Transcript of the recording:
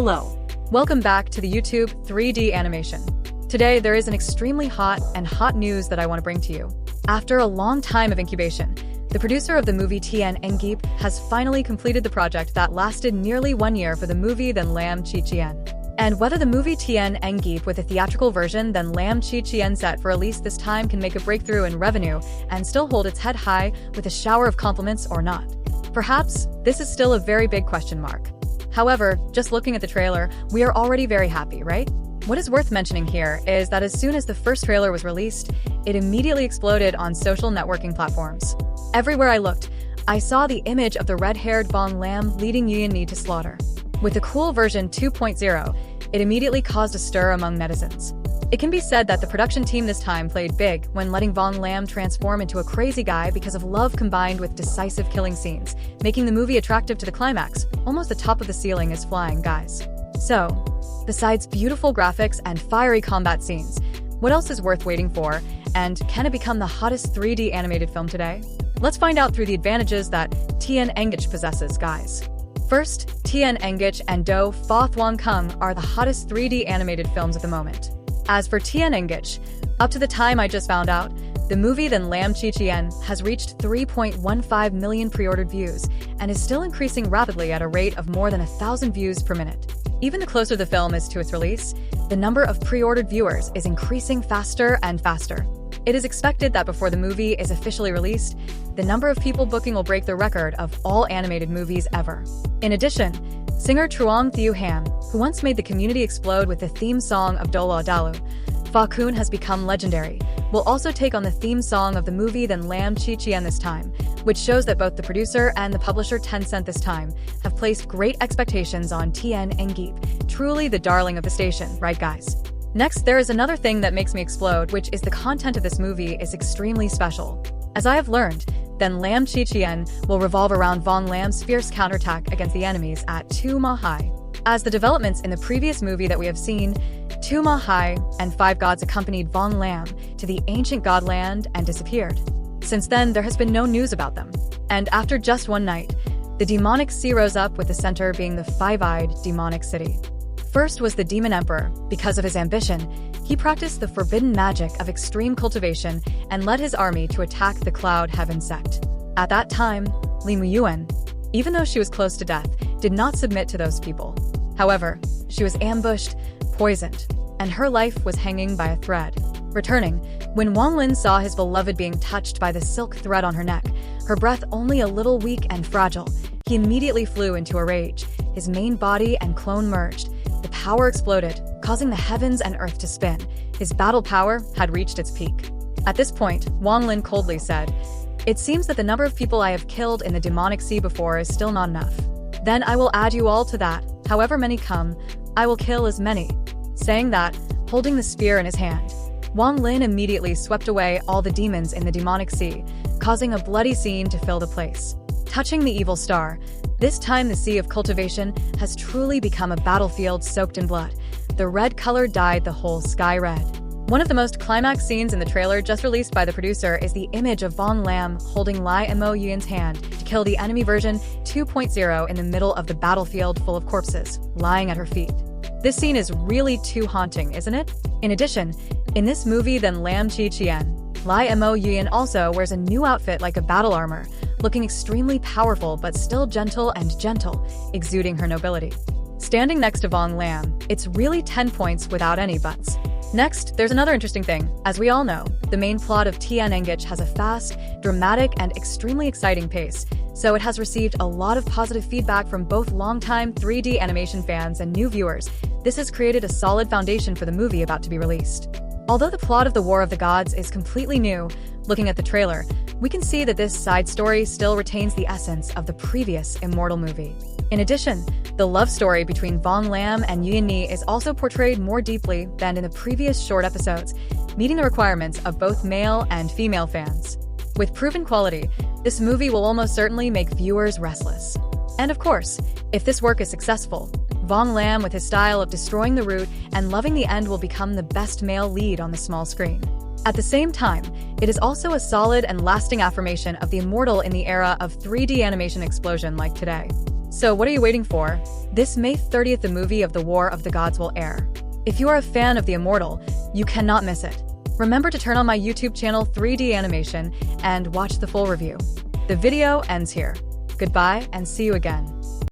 Hello. Welcome back to the YouTube 3D animation. Today, there is an extremely hot news that I want to bring to you. After a long time of incubation, the producer of the movie Tian Engip has finally completed the project that lasted nearly 1 year for the movie Then Lam Chi Chien. And whether the movie Tian Engip with a theatrical version Then Lam Chi Chien set for release this time can make a breakthrough in revenue and still hold its head high with a shower of compliments or not. Perhaps this is still a very big question mark. However, just looking at the trailer, we are already very happy, right? What is worth mentioning here is that as soon as the first trailer was released, it immediately exploded on social networking platforms. Everywhere I looked, I saw the image of the red-haired Wang Lin leading Wan'er to slaughter. With the cool version 2.0, it immediately caused a stir among netizens. It can be said that the production team this time played big when letting Wang Lin transform into a crazy guy because of love combined with decisive killing scenes, making the movie attractive to the climax. Almost the top of the ceiling is flying, guys. So, besides beautiful graphics and fiery combat scenes, what else is worth waiting for, and can it become the hottest 3D animated film today? Let's find out through the advantages that Tian Engip possesses, guys. First, Tian Engip and Do Fa Thuong Kung are the hottest 3D animated films at the moment. As for Tian Engip, up to the time I just found out, the movie Then Lam Chi Chien has reached 3.15 million pre-ordered views and is still increasing rapidly at a rate of more than 1,000 views per minute. Even the closer the film is to its release, the number of pre-ordered viewers is increasing faster and faster. It is expected that before the movie is officially released, the number of people booking will break the record of all animated movies ever. In addition, singer Truong Thieu Ham, who once made the community explode with the theme song of Dola Dalu, Fa Kun has become legendary, will also take on the theme song of the movie Then Lam Chi Chien this time, which shows that both the producer and the publisher Tencent this time have placed great expectations on Tian Engip, truly the darling of the station, right guys? Next, there is another thing that makes me explode, which is the content of this movie is extremely special. As I have learned, Then Lam Chi Chien will revolve around Wang Lin's fierce counterattack against the enemies at Tu Ma Hai. As the developments in the previous movie that we have seen, Tu Ma Hai and 5 gods accompanied Wang Lin to the ancient godland and disappeared. Since then, there has been no news about them. And after just one night, the demonic sea rose up with the center being the 5-eyed demonic city. First was the Demon Emperor. Because of his ambition, he practiced the forbidden magic of extreme cultivation and led his army to attack the Cloud Heaven sect. At that time, Li Muyuan, even though she was close to death, did not submit to those people. However, she was ambushed, poisoned, and her life was hanging by a thread. Returning, when Wang Lin saw his beloved being touched by the silk thread on her neck, her breath only a little weak and fragile, he immediately flew into a rage. His main body and clone merged. The power exploded, causing the heavens and earth to spin. His battle power had reached its peak. At this point, Wang Lin coldly said, "It seems that the number of people I have killed in the demonic sea before is still not enough. Then I will add you all to that. However many come, I will kill as many." Saying that, holding the spear in his hand, Wang Lin immediately swept away all the demons in the demonic sea, causing a bloody scene to fill the place. Touching the evil star, this time the Sea of Cultivation has truly become a battlefield soaked in blood. The red color dyed the whole sky red. One of the most climax scenes in the trailer just released by the producer is the image of Wang Lin holding Li Mo Yun's hand to kill the enemy version 2.0 in the middle of the battlefield full of corpses, lying at her feet. This scene is really too haunting, isn't it? In addition, in this movie Then Lam Chi Chien, Li Mo Yun also wears a new outfit like a battle armor, looking extremely powerful but still gentle, exuding her nobility. Standing next to Wang Lin, it's really 10 points without any buts. Next, there's another interesting thing. As we all know, the main plot of Tian Engip has a fast, dramatic, and extremely exciting pace, so it has received a lot of positive feedback from both longtime 3D animation fans and new viewers. This has created a solid foundation for the movie about to be released. Although the plot of the War of the Gods is completely new, looking at the trailer, we can see that this side story still retains the essence of the previous Immortal movie. In addition, the love story between Wang Lin and Wan'er is also portrayed more deeply than in the previous short episodes, meeting the requirements of both male and female fans. With proven quality, this movie will almost certainly make viewers restless. And of course, if this work is successful, Wang Lin with his style of destroying the root and loving the end will become the best male lead on the small screen. At the same time, it is also a solid and lasting affirmation of the Immortal in the era of 3D animation explosion like today. So what are you waiting for? This May 30th, the movie of the War of the Gods will air. If you are a fan of the Immortal, you cannot miss it. Remember to turn on my YouTube channel 3D Animation and watch the full review. The video ends here. Goodbye and see you again.